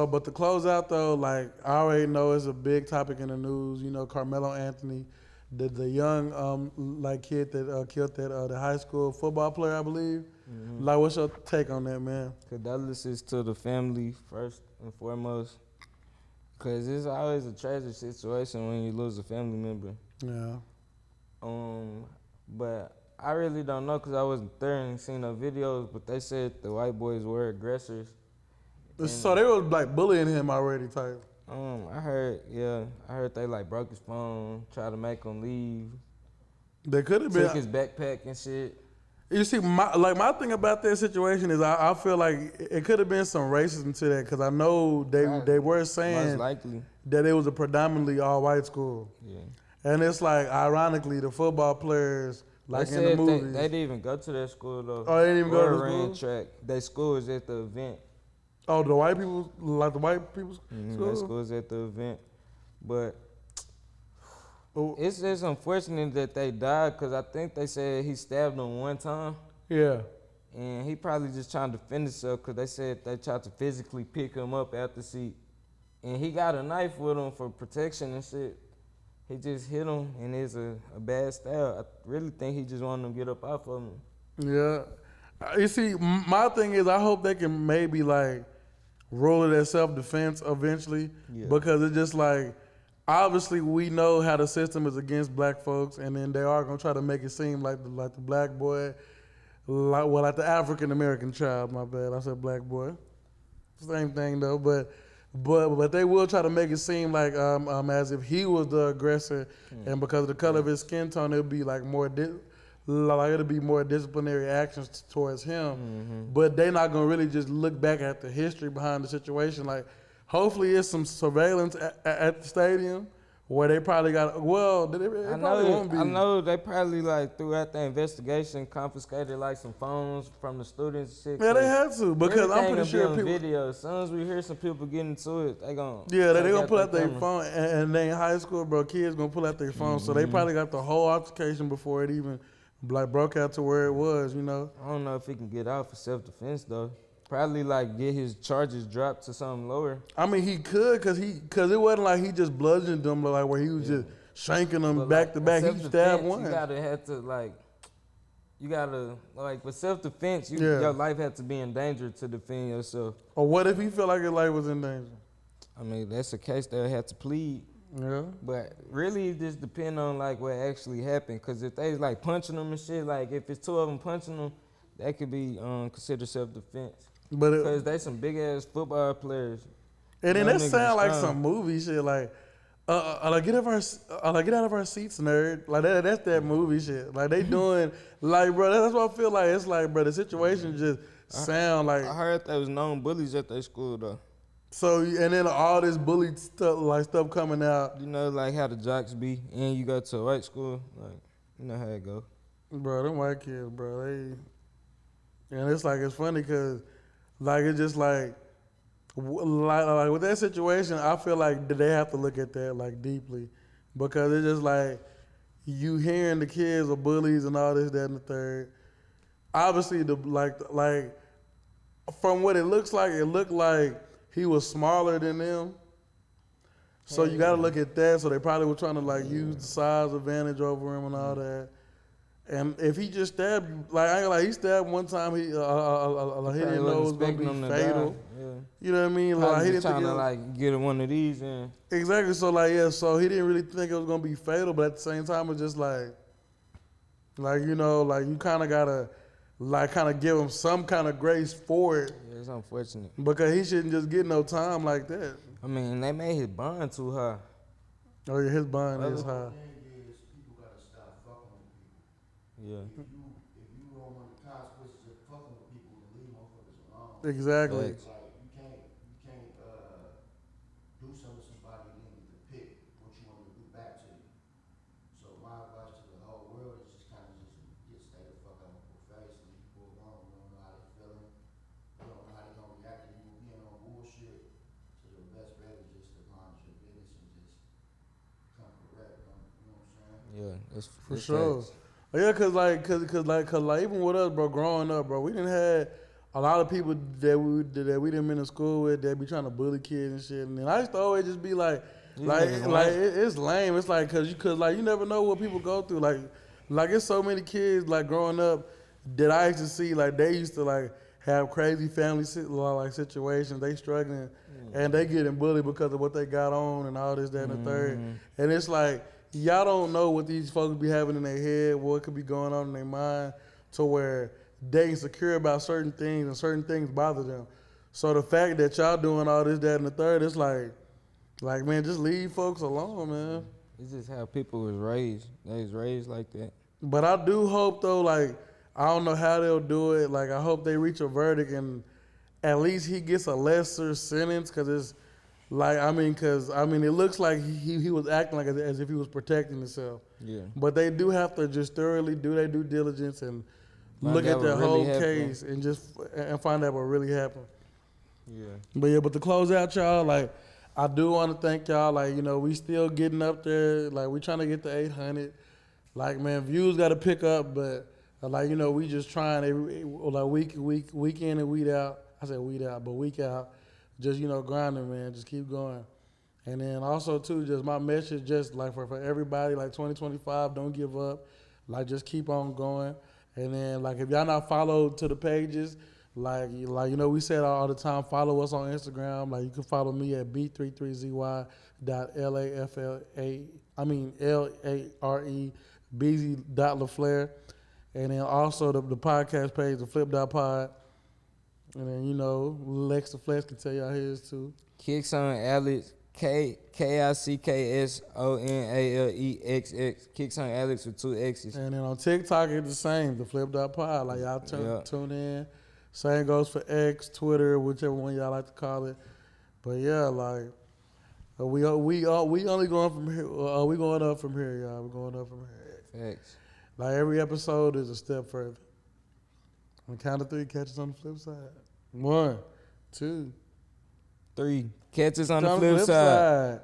but to close out though, like I already know it's a big topic in the news. You know, Carmelo Anthony, the young like kid that killed that the high school football player, I believe. Mm-hmm. Like, what's your take on that, man? Condolences to the family first and foremost, cause it's always a tragic situation when you lose a family member. Yeah. But I really don't know, cause I wasn't there and seen no videos. But they said the white boys were aggressors. So they was like bullying him already, type. I heard they like broke his phone, tried to make him leave, They could have been. took his backpack and shit. You see, my thing about that situation is I feel like it could have been some racism to that because I know they were Most saying likely, that it was a predominantly all white school, yeah. and it's like ironically the football players like They in the said movies. they didn't even go to that school though. Oh, they didn't even go to Or the ran school? track. Their school was at the event. Oh, the white people, like the white people's That school. school was at the event, but Oh, it's just unfortunate that they died, because I think they said he stabbed them one time. yeah. And he probably just trying to defend himself, because they said they tried to physically pick him up out the seat. And he got a knife with him for protection and shit. He just hit him, and it's a bad stab. I really think he just wanted him to get up off of him. Yeah. You see, my thing is I hope they can maybe like rule it as self-defense eventually Yeah. because it's just like, obviously we know how the system is against black folks and then they are going to try to make it seem like the black boy, like the African-American child, my bad, I said black boy. Same thing though, but they will try to make it seem like as if he was the aggressor and because of the color of his skin tone, it'll be like more... it'll be more disciplinary actions towards him, but they're not gonna really just look back at the history behind the situation. Like, hopefully, it's some surveillance at the stadium where they probably got. Well, it probably won't be. I know they probably like throughout the investigation confiscated like some phones from the students and shit. Yeah, they had to because I'm Everything pretty sure on people. video. As soon as we hear some people getting into it, they gon' Yeah, they gonna pull out their their phone, and they in high school, bro. Kids gonna pull out their phone, so they probably got the whole altercation before it even like broke out to where it was, you know. I don't know if he can get out for self-defense though. Probably like get his charges dropped to something lower. I mean, he could, cause it wasn't like he just bludgeoned them, like where he was just shanking them But, back like, to for back. He self-defense, stabbed one. You gotta with self-defense, Yeah. your life had to be in danger to defend yourself. Or what if he felt like his life was in danger? I mean, that's a case they'll have to plead. Yeah. But really, it just depend on like what actually happened. Cause if they like punching them and shit, like if it's two of them punching them, that could be considered self-defense. But Cause they some big ass football players. and then Young that niggas sound like strong. some movie shit, like get out of our seats, nerd. Like that's that movie shit. Like they doing, like bro, that's what I feel like. It's like, bro, the situation just sound like I heard there was known bullies at their school though. So and then all this bully stuff coming out, You know, like how the jocks be, and you go to a white school, like you know how it go. bro. Them white kids, bro. And it's like it's funny because like it's just like with that situation, I feel like they have to look at that like deeply because it's just like you hearing the kids are bullies and all this, that, and the third. Obviously, the like from what it looked like he was smaller than them. So you got to look at that. So they probably were trying to like use the size advantage over him and all that. And if he just stabbed you, like I ain't like he stabbed one time, he didn't know it was gonna be fatal. Yeah. You know what I mean? Probably Like he just didn't trying think to like get one of these in. exactly. So like yeah, so he didn't really think it was gonna be fatal, but at the same time, it's just like you know, like you kind of gotta like kind of give him some kind of grace for it Yeah, it's unfortunate. because he shouldn't just get no time like that. I mean, they made his bond too high. Oh yeah, his bond is high. The thing is, people gotta stop fucking with people. Yeah. If you don't want the consequences of fucking with people, then leave motherfuckers alone. Exactly. Facts. Like you can't do something to somebody and then get to pick what you want them to do back to you. So my advice to the whole world is just kind of just stay the fuck out of people's face, leave people alone. You don't know how they're feeling. You don't know how they're gonna react to you being on bullshit. So the best bet is just to mind your business and just come correct. You know what I'm saying? Yeah, that's For that's sure. facts. Yeah, cause even with us, bro, growing up, bro, we didn't have a lot of people that we didn't been in school with that be trying to bully kids and shit. And then I used to always just be like, These niggas it's lame. It's like cause you never know what people go through. Like it's so many kids like growing up that I used to see like they used to like have crazy family situations. They struggling and they getting bullied because of what they got on and all this, that, and the third. And it's like y'all don't know what these folks be having in their head, what could be going on in their mind, to where they insecure about certain things and certain things bother them. So the fact that y'all doing all this, that, and the third, it's like man, just leave folks alone, man. It's just how people was raised. They was raised like that. But I do hope though, like I don't know how they'll do it. Like I hope they reach a verdict and at least he gets a lesser sentence, cause it's like it looks like he was acting like as if he was protecting himself. Yeah. But they do have to just thoroughly do their due diligence and Find look out at the what really whole happened. case and find out what really happened. Yeah. But to close out, y'all, like I do want to thank y'all. Like we still getting up there. Like we trying to get to 800. Like man, views got to pick up, but we just trying week in and week out. I said week out, but week out. Just grinding, man. Just keep going. And then also too, just my message, just like for everybody, like 2025, don't give up. Like just keep on going. And then like if y'all not followed to the pages, we said all the time, follow us on Instagram. Like you can follow me at B33ZY.LARE and then also the podcast page, the Flip.pod. And then Lex the Flex can tell y'all his too. Kicks on Alex, KICKSONALEXX. Kicks on Alex with 2 X's. And then on TikTok it's the same, the Flip.pod. Like y'all tune in. Same goes for X, Twitter, whichever one y'all like to call it. But yeah, like we only going from here. We going up from here, y'all. We're going up from here. Facts. Like every episode is a step further. On the count of 3, catch us on the flip side. 1, 2, 3. Catch us on the flip side.